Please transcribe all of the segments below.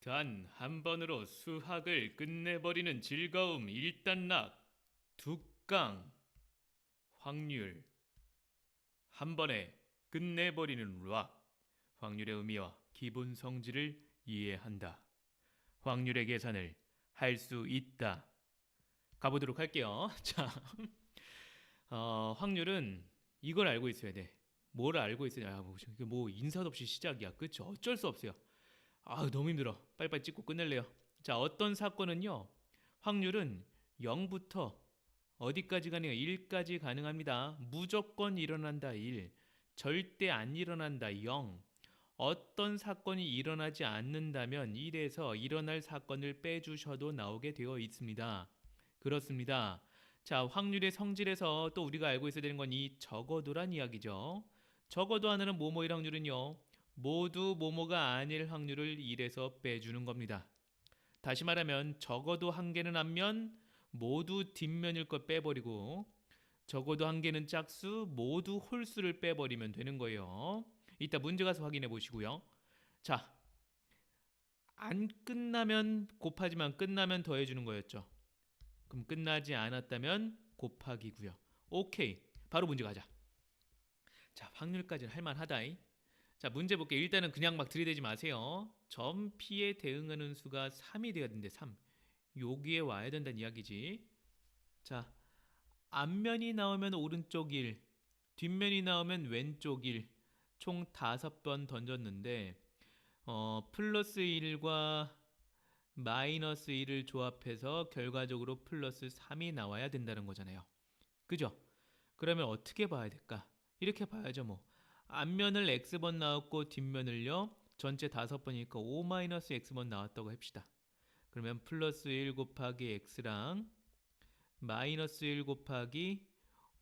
단 한 번으로 수학을 끝내버리는 즐거움 일단락 두깡 확률 한 번에 끝내버리는 락 확률의 의미와 기본 성질을 이해한다. 확률의 계산을 할 수 있다. 가보도록 할게요. 자, 확률은 이걸 알고 있어야 돼. 뭘 알고 있어야 돼? 이게 뭐 인사도 없이 시작이야. 그쵸? 어쩔 수 없어요. 너무 힘들어. 빨리빨리 찍고 끝낼래요. 자, 어떤 사건은요. 확률은 0부터 어디까지 가능해요? 1까지 가능합니다. 무조건 일어난다 1. 절대 안 일어난다 0. 어떤 사건이 일어나지 않는다면 1에서 일어날 사건을 빼주셔도 나오게 되어 있습니다. 그렇습니다. 자, 확률의 성질에서 또 우리가 알고 있어야 되는 건 이 적어도란 이야기죠. 적어도 하나는 뭐뭐일 확률은요. 모두 뭐뭐가 아닐 확률을 1에서 빼주는 겁니다. 다시 말하면 적어도 한 개는 앞면 모두 뒷면일 걸 빼버리고 적어도 한 개는 짝수 모두 홀수를 빼버리면 되는 거예요. 이따 문제 가서 확인해 보시고요. 자, 안 끝나면 곱하지만 끝나면 더해주는 거였죠. 그럼 끝나지 않았다면 곱하기고요. 오케이. 바로 문제 가자. 자, 확률까지는 할만하다이. 자, 문제 볼게요. 일단은 그냥 막 들이대지 마세요. 점피에 대응하는 수가 3이 돼야 되는데 3. 여기에 와야 된다는 이야기지. 자, 앞면이 나오면 오른쪽 1, 뒷면이 나오면 왼쪽 1. 총 5번 던졌는데 플러스 1과 마이너스 1을 조합해서 결과적으로 플러스 3이 나와야 된다는 거잖아요. 그죠? 그러면 어떻게 봐야 될까? 이렇게 봐야죠 뭐. 앞면을 x번 나왔고 뒷면을요. 전체 5번이니까 5-x번 나왔다고 합시다. 그러면 플러스 1 곱하기 x랑 마이너스 1 곱하기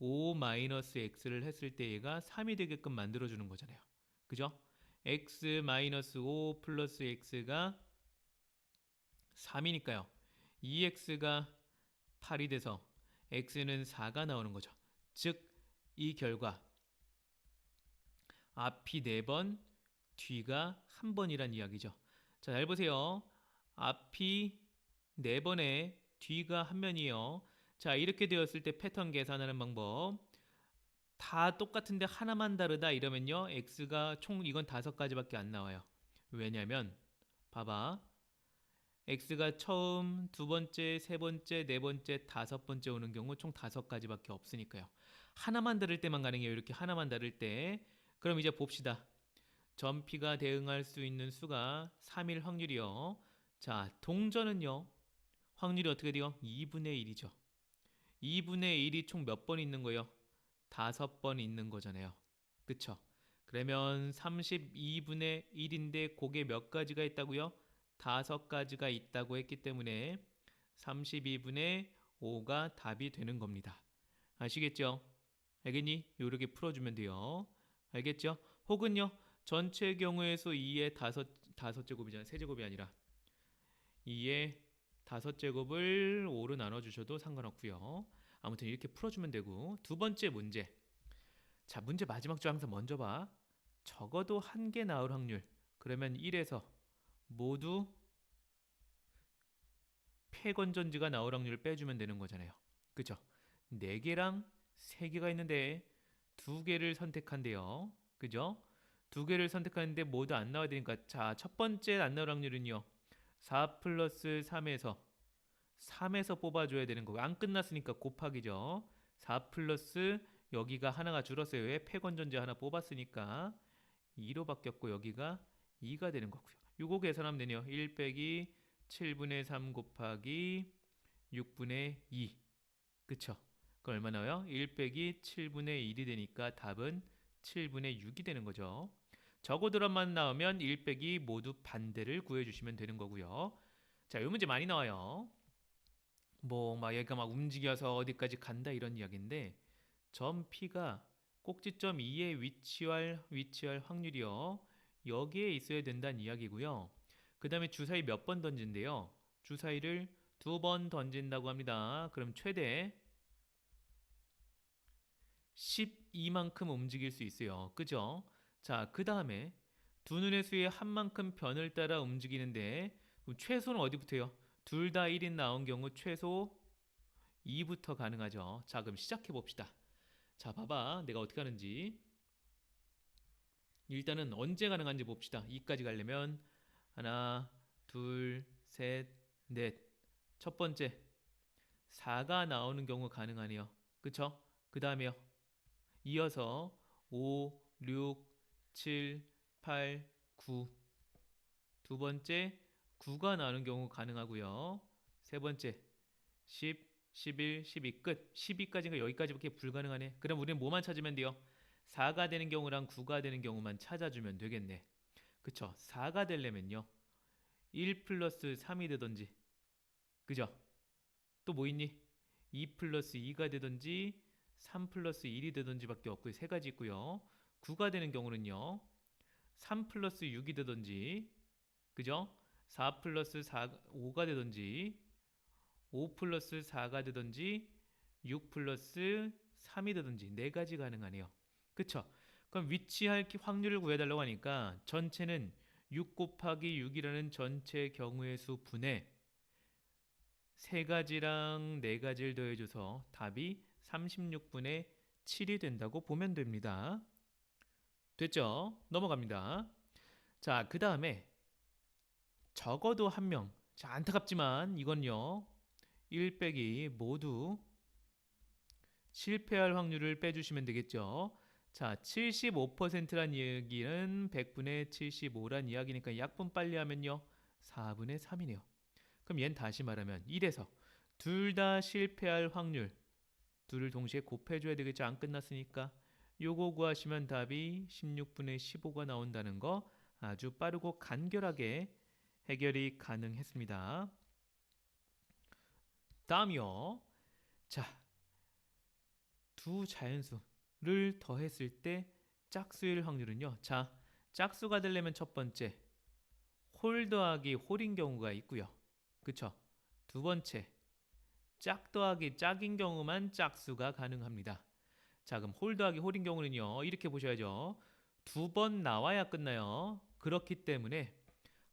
5-x를 했을 때 얘가 3이 되게끔 만들어주는 거잖아요. 그죠? x 마이너스 5 플러스 x가 3이니까요. 2x가 8이 돼서 x는 4가 나오는 거죠. 즉, 이 결과 앞이 4번, 뒤가 1번이란 이야기죠. 자, 잘 보세요. 앞이 4번에 뒤가 한 면이에요. 자, 이렇게 되었을 때 패턴 계산하는 방법. 다 똑같은데 하나만 다르다 이러면요. x가 총 이건 5가지밖에 안 나와요. 왜냐면 봐봐. x가 처음, 두 번째, 세 번째, 네 번째, 5번째 오는 경우 총 5가지밖에 없으니까요. 하나만 다를 때만 가능해요. 이렇게 하나만 다를 때. 그럼 이제 봅시다. 점피가 대응할 수 있는 수가 3일 확률이요. 자, 동전은요. 확률이 어떻게 돼요? 2분의 1이죠. 2분의 1이 총 몇 번 있는 거예요? 5번 있는 거잖아요. 그쵸? 그러면 32분의 1인데 그게 몇 가지가 있다고요? 5가지가 있다고 했기 때문에 32분의 5가 답이 되는 겁니다. 아시겠죠? 알겠니? 요렇게 풀어주면 돼요. 알겠죠? 혹은요, 전체 경우의 수 2의 다섯 제곱이잖아요. 세제곱이 아니라 2의 5제곱을 5로 나눠주셔도 상관없고요. 아무튼 이렇게 풀어주면 되고, 두 번째 문제. 자, 문제 마지막 줄 항상 먼저 봐. 적어도 한 개 나올 확률. 그러면 1에서 모두 폐건전지가 나올 확률을 빼주면 되는 거잖아요. 그죠? 4개랑 3개가 있는데 2개를 선택한대요. 그죠? 2개를 선택하는데 모두 안 나와야 되니까 자, 첫 번째 안 나올 확률은요. 4 플러스 3에서 뽑아줘야 되는 거고 안 끝났으니까 곱하기죠. 4 플러스 여기가 하나가 줄었어요. 왜? 폐건전지 하나 뽑았으니까 2로 바뀌었고 여기가 2가 되는 거고요. 요거 계산하면 되네요. 1 빼기 7분의 3 곱하기 6분의 2. 그쵸? 그 얼마 나와요? 1 빼기 7분의 1이 되니까 답은 7분의 6이 되는 거죠. 적어도란만 나오면 1 빼기 모두 반대를 구해주시면 되는 거고요. 자, 이 문제 많이 나와요. 뭐 막 얘가 막 움직여서 어디까지 간다 이런 이야기인데 점 P가 꼭지점 E에 위치할 확률이요. 여기에 있어야 된다는 이야기고요. 그 다음에 주사위 몇 번 던진대요. 주사위를 2번 던진다고 합니다. 그럼 최대 12만큼 움직일 수 있어요. 그죠? 자, 그 다음에 두 눈의 수의 한 만큼 변을 따라 움직이는데 그럼 최소는 어디부터요? 둘 다 1인 나온 경우 최소 2부터 가능하죠. 자, 그럼 시작해 봅시다. 자, 봐봐. 내가 어떻게 하는지. 일단은 언제 가능한지 봅시다. 2까지 가려면 하나, 둘, 셋, 넷. 첫 번째, 4가 나오는 경우 가능하네요. 그쵸? 그 다음에요. 이어서 5, 6, 7, 8, 9. 두 번째, 9가 나오는 경우 가능하고요. 세 번째, 10, 11, 12 끝. 12까지인가 여기까지밖에 불가능하네. 그럼 우리는 뭐만 찾으면 돼요? 4가 되는 경우랑 9가 되는 경우만 찾아주면 되겠네. 그쵸? 4가 되려면요. 1 플러스 3이 되던지. 그죠? 또 뭐 있니? 2 플러스 2가 되던지 3 플러스 1이 되던지 밖에 없고요. 세 가지 있고요. 9가 되는 경우는요. 3 플러스 6이 되던지 그죠? 4 플러스 4, 5가 되던지 5 플러스 4가 되던지 6 플러스 3이 되던지 네 가지 가능하네요. 그쵸? 그럼 위치할 확률을 구해달라고 하니까 전체는 6 곱하기 6이라는 전체 경우의 수 분의 세 가지랑 네 가지를 더해줘서 답이 36분의 7이 된다고 보면 됩니다. 됐죠? 넘어갑니다. 자, 그 다음에 적어도 한 명. 자, 안타깝지만 이건요. 1 빼기 모두 실패할 확률을 빼주시면 되겠죠. 자, 75%란 이야기는 100분의 75란 이야기니까 약분 빨리 하면요. 4분의 3이네요. 그럼 얘는 다시 말하면 1에서 둘 다 실패할 확률 둘을 동시에 곱해줘야 되겠죠. 안 끝났으니까. 요거 구하시면 답이 16분의 15가 나온다는 거 아주 빠르고 간결하게 해결이 가능했습니다. 다음이요. 자, 두 자연수를 더했을 때 짝수일 확률은요. 자, 짝수가 되려면 첫 번째 홀 더하기 홀인 경우가 있고요. 그쵸? 두 번째 짝 더하기 짝인 경우만 짝수가 가능합니다. 자, 그럼 홀 더하기 홀인 경우는요. 이렇게 보셔야죠. 두 번 나와야 끝나요. 그렇기 때문에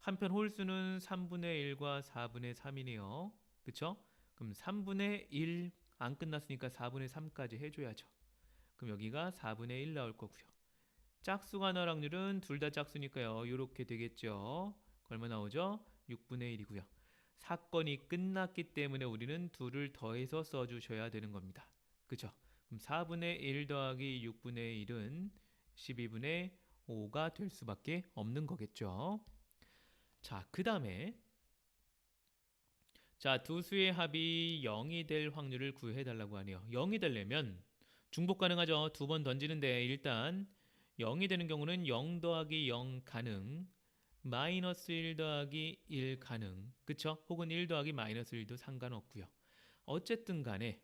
한편 홀수는 3분의 1과 4분의 3이네요. 그쵸? 그럼 3분의 1 안 끝났으니까 4분의 3까지 해줘야죠. 그럼 여기가 4분의 1 나올 거고요. 짝수가 나올 확률은 둘 다 짝수니까요. 이렇게 되겠죠. 얼마 나오죠? 6분의 1이고요. 사건이 끝났기 때문에 우리는 둘을 더해서 써주셔야 되는 겁니다. 그죠? 그럼 4분의 1 더하기 6분의 1은 12분의 5가 될 수밖에 없는 거겠죠. 자, 그 다음에 자, 두 수의 합이 0이 될 확률을 구해달라고 하네요. 0이 되려면 중복 가능하죠. 두 번 던지는데 일단 0이 되는 경우는 0 더하기 0 가능, 마이너스 1 더하기 1 가능, 그쵸? 혹은 1 더하기 마이너스 1도 상관없고요. 어쨌든 간에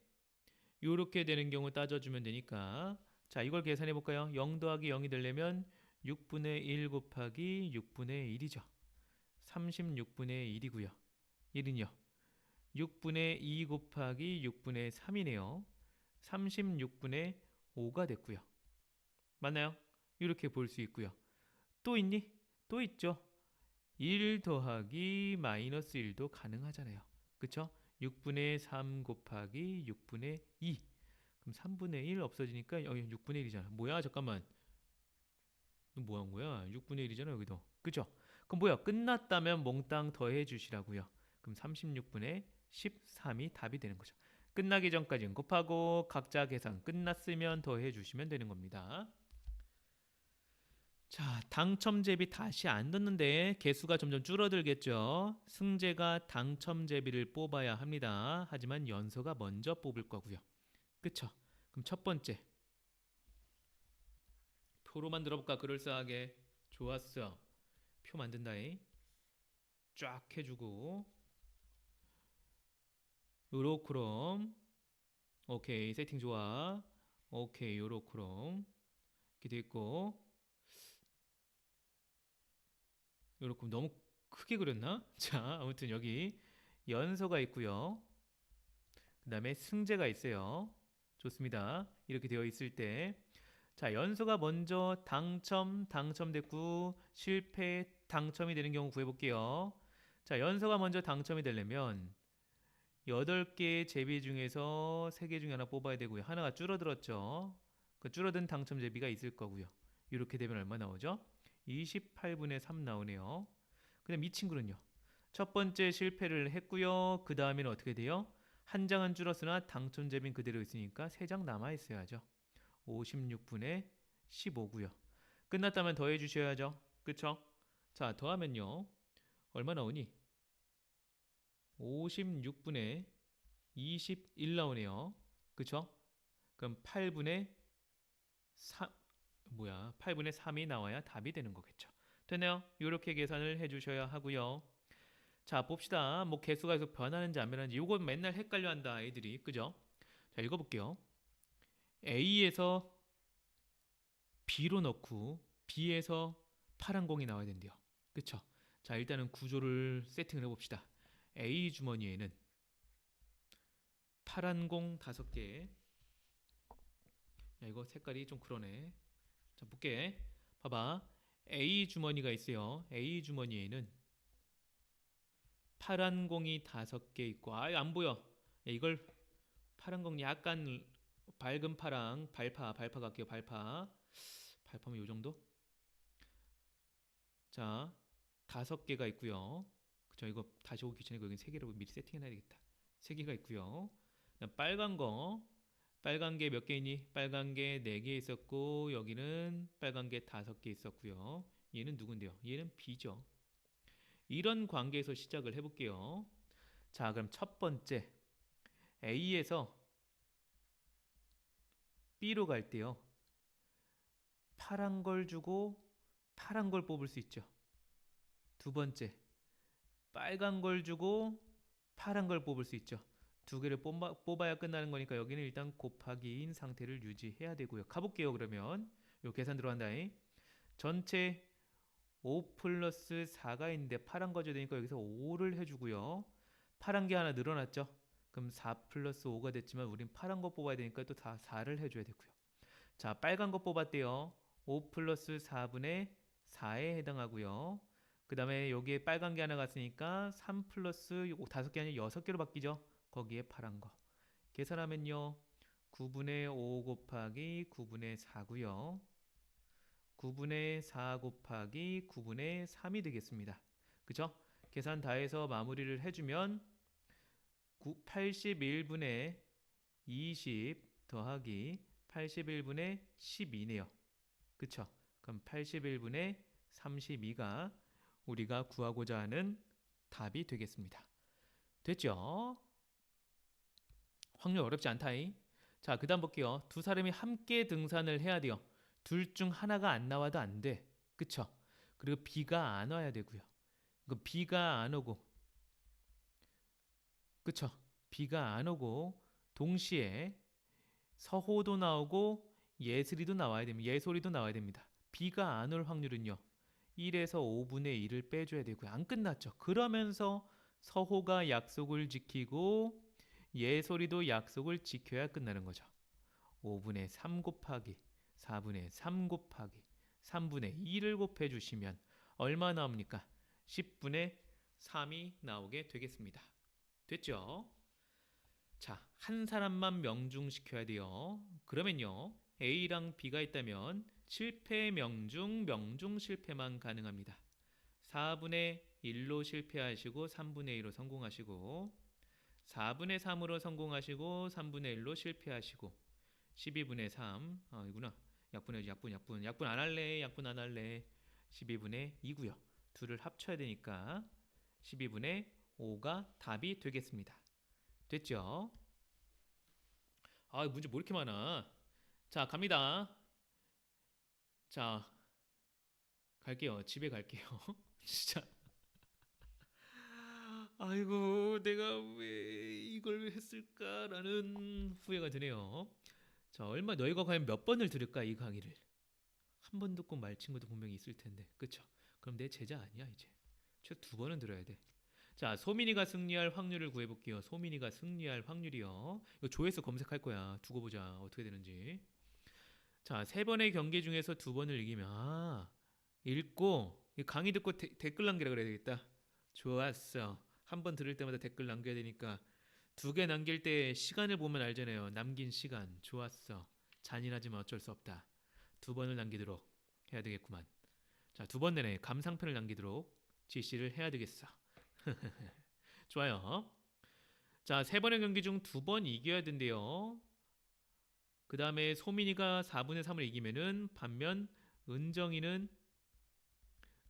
이렇게 되는 경우 따져주면 되니까 자, 이걸 계산해 볼까요? 0 더하기 0이 되려면 6분의 1 곱하기 6분의 1이죠. 36분의 1이고요. 1은요. 6분의 2 곱하기 6분의 3이네요. 36분의 5가 됐고요. 맞나요? 이렇게 볼 수 있고요. 또 있니? 또 있죠. 1 더하기 마이너스 1도 가능하잖아요. 그쵸? 6분의 3 곱하기 6분의 2. 그럼 3분의 1 없어지니까 여기 6분의 1이잖아. 뭐야? 잠깐만. 너 뭐 한 거야? 6분의 1이잖아, 여기도. 그죠? 그럼 뭐야? 끝났다면 몽땅 더해 주시라고요. 그럼 36분의 13이 답이 되는 거죠. 끝나기 전까지는 곱하고 각자 계산 끝났으면 더해 주시면 되는 겁니다. 자, 당첨제비 다시 안 듣는데 개수가 점점 줄어들겠죠. 승재가 당첨제비를 뽑아야 합니다. 하지만 연서가 먼저 뽑을 거고요. 그쵸? 그럼 첫 번째 표로 만들어볼까? 그럴싸하게. 좋았어. 표 만든다잉. 쫙 해주고 요로크롬. 오케이, 세팅 좋아. 오케이, 요로크롬 이렇게 돼있고 요로크롬 너무 크게 그렸나? 자, 아무튼 여기 연서가 있고요. 그 다음에 승재가 있어요. 좋습니다. 이렇게 되어 있을 때 자, 연서가 먼저 당첨됐고 실패 당첨이 되는 경우 구해볼게요. 자, 연서가 먼저 당첨이 되려면 8개의 제비 중에서 3개 중에 하나 뽑아야 되고요. 하나가 줄어들었죠. 그 줄어든 당첨 제비가 있을 거고요. 이렇게 되면 얼마 나오죠? 28분의 3 나오네요. 그다음 이 친구는요. 첫 번째 실패를 했고요. 그 다음에는 어떻게 돼요? 한 장은 줄었으나 당첨 제비는 그대로 있으니까 3장 남아 있어야죠. 56분의 15고요. 끝났다면 더해 주셔야죠. 그쵸? 자, 더하면요. 얼마 나오니? 56분의 21 나오네요. 그쵸? 그럼 8분의 3, 8분의 3이 나와야 답이 되는 거겠죠. 됐네요. 이렇게 계산을 해주셔야 하고요. 자, 봅시다. 뭐 개수가 계속 변하는지 안 변하는지. 이건 맨날 헷갈려 한다, 아이들이. 그죠? 자, 읽어볼게요. A에서 B로 넣고 B에서 파란 공이 나와야 된대요. 그쵸? 자, 일단은 구조를 세팅을 해봅시다. A 주머니에는 파란 공 5개. 야, 이거 색깔이 좀 그러네. 자, 볼게. 봐봐. A 주머니가 있어요. A 주머니에는 파란 공이 5개 있고, 안 보여. 야, 이걸 파란 공 약간 밝은 파랑, 발파 갈게요. 발파면 요 정도? 자, 5개가 있고요. 그쵸? 이거 다시 오기 전에 여기 3개로 미리 세팅해놔야 되겠다. 3개가 있고요. 그다음 빨간 게 몇 개 있니? 빨간 게 4개 있었고, 여기는 빨간 게 5개 있었고요. 얘는 누군데요? 얘는 B죠. 이런 관계에서 시작을 해볼게요. 자, 그럼 첫 번째 A에서 B로 갈 때요. 파란 걸 주고 파란 걸 뽑을 수 있죠. 두 번째, 빨간 걸 주고 파란 걸 뽑을 수 있죠. 2개를 뽑아야 끝나는 거니까 여기는 일단 곱하기인 상태를 유지해야 되고요. 가볼게요. 그러면 요 계산 들어간다잉. 전체 5 플러스 4가 있는데 파란 거 줘야 되니까 여기서 5를 해주고요. 파란 게 하나 늘어났죠. 그럼 4 플러스 5가 됐지만 우린 파란 거 뽑아야 되니까 또 다 4를 해줘야 되고요. 자, 빨간 거 뽑았대요. 5 플러스 4분의 4에 해당하고요. 그 다음에 여기에 빨간 게 하나 갔으니까 3 플러스 5개 아니라 6개로 바뀌죠. 거기에 파란 거. 계산하면요. 9분의 5 곱하기 9분의 4고요. 9분의 4 곱하기 9분의 3이 되겠습니다. 그죠? 계산 다 해서 마무리를 해주면 81분의 20 더하기 81분의 12네요. 그쵸? 그럼 81분의 32가 우리가 구하고자 하는 답이 되겠습니다. 됐죠? 확률 어렵지 않다잉. 자, 그 다음 볼게요. 두 사람이 함께 등산을 해야 돼요. 둘 중 하나가 안 나와도 안 돼. 그쵸? 그리고 비가 안 와야 되고요. 그 비가 안 오고, 그쵸? 비가 안 오고 동시에 서호도 나오고 예슬이도 나와야 됩니다. 예솔이도 나와야 됩니다. 비가 안 올 확률은요. 1에서 5분의 1을 빼줘야 되고요. 안 끝났죠. 그러면서 서호가 약속을 지키고 예솔이도 약속을 지켜야 끝나는 거죠. 5분의 3 곱하기 4분의 3 곱하기 3분의 2를 곱해주시면 얼마 나옵니까? 10분의 3이 나오게 되겠습니다. 됐죠? 자, 한 사람만 명중시켜야 돼요. 그러면요. A랑 B가 있다면 실패 명중, 명중 실패만 가능합니다. 4분의 1로 실패하시고 3분의 2로 성공하시고 4분의 3으로 성공하시고 3분의 1로 실패하시고 12분의 3 이구나. 약분 안 할래. 약분 안 할래. 12분의 2고요. 둘을 합쳐야 되니까 12분의 5가 답이 되겠습니다. 됐죠? 문제 뭐 이렇게 많아. 자, 갑니다. 자, 갈게요. 집에 갈게요. 진짜. 아이고, 내가 왜 이걸 했을까라는 후회가 드네요. 자, 너희가 과연 몇 번을 들을까, 이 강의를? 한 번 듣고 말 친구도 분명히 있을 텐데. 그쵸? 그럼 내 제자 아니야, 이제. 최소 2번은 들어야 돼. 자, 소민이가 승리할 확률을 구해볼게요. 소민이가 승리할 확률이요. 이거 조회수 검색할 거야. 두고 보자. 어떻게 되는지. 자, 3번의 경기 중에서 2번을 이기면 읽고 강의 듣고 댓글 남기라 그래야 되겠다. 좋았어. 한 번 들을 때마다 댓글 남겨야 되니까 두 개 남길 때 시간을 보면 알잖아요. 남긴 시간. 좋았어. 잔인하지만 어쩔 수 없다. 두 번을 남기도록 해야 되겠구만. 자, 두 번 내내 감상편을 남기도록 지시를 해야 되겠어. 좋아요. 자, 세 번의 경기 중 두 번 이겨야 된대요. 그 다음에 소민이가 4분의 3을 이기면은 반면 은정이는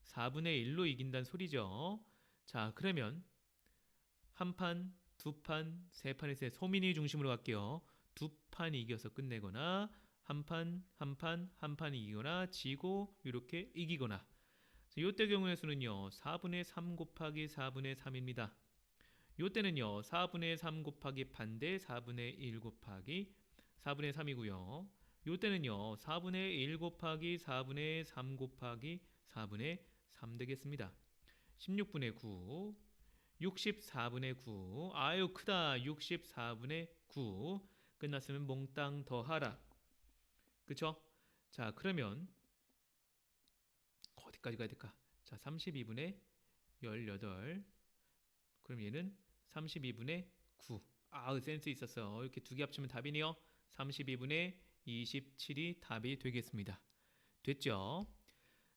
4분의 1로 이긴다는 소리죠. 자, 그러면 한 판, 두 판, 세 판에서 소민이 중심으로 갈게요. 두 판 이겨서 끝내거나 한 판, 한 판, 한 판 이기거나 지고 이렇게 이기거나. 요때 경우의 수는요. 4분의 3 곱하기 4분의 3입니다. 요때는요. 4분의 3 곱하기 반대 4분의 1 곱하기 4분의 3이고요. 요때는요. 4분의 1 곱하기 4분의 3 곱하기 4분의 3 되겠습니다. 16분의 9, 64분의 9. 아유 크다. 64분의 9. 끝났으면 몽땅 더하라. 그쵸? 자, 그러면 어디까지 가야 될까? 자, 32분의 18. 그럼 얘는 32분의 9. 아우 센스 있었어. 이렇게 두 개 합치면 답이네요. 32분의 27이 답이 되겠습니다. 됐죠?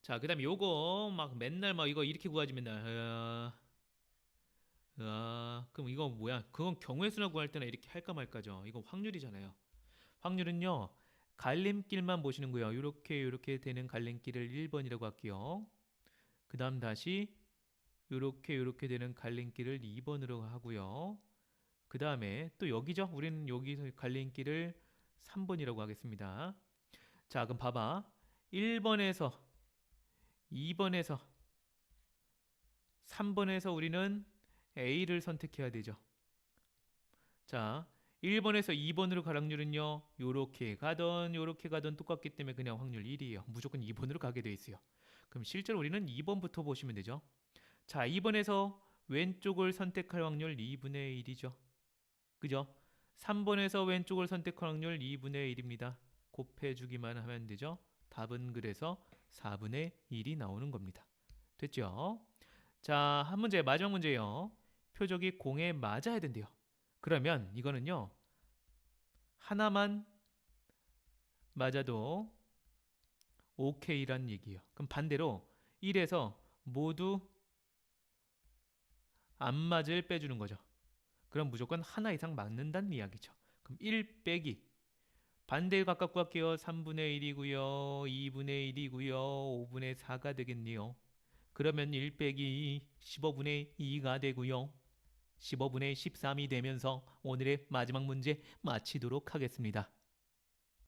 자, 그 다음에 요거 막 맨날 막 이거 이렇게 구하지 맨날. 그럼 이거 뭐야? 그건 경우의 수나 구할 때나 이렇게 할까 말까죠. 이거 확률이잖아요. 확률은요. 갈림길만 보시는 거예요. 이렇게 되는 갈림길을 1번이라고 할게요. 그 다음 다시 이렇게 되는 갈림길을 2번으로 하고요. 그 다음에 또 여기죠. 우리는 여기서 갈림길을 3번이라고 하겠습니다. 자, 그럼 봐봐. 1번에서 2번에서 3번에서 우리는 A를 선택해야 되죠. 자, 1번에서 2번으로 갈 확률은요. 요렇게 가던 똑같기 때문에 그냥 확률 1이에요. 무조건 2번으로 가게 돼 있어요. 그럼 실제로 우리는 2번부터 보시면 되죠. 자, 2번에서 왼쪽을 선택할 확률 2분의 1이죠. 그죠? 3번에서 왼쪽을 선택할 확률 2분의 1입니다. 곱해주기만 하면 되죠. 답은 그래서 4분의 1이 나오는 겁니다. 됐죠? 자, 한 문제, 마지막 문제예요. 표적이 공에 맞아야 된대요. 그러면 이거는요. 하나만 맞아도 OK란 얘기예요. 그럼 반대로 1에서 모두 안 맞을 빼주는 거죠. 그럼 무조건 하나 이상 맞는다는 이야기죠. 그럼 1 빼기 반대에 가깝고 할게요. 3분의 1이고요. 2분의 1이고요. 5분의 4가 되겠네요. 그러면 1 빼기 15분의 2가 되고요. 15분의 13이 되면서 오늘의 마지막 문제 마치도록 하겠습니다.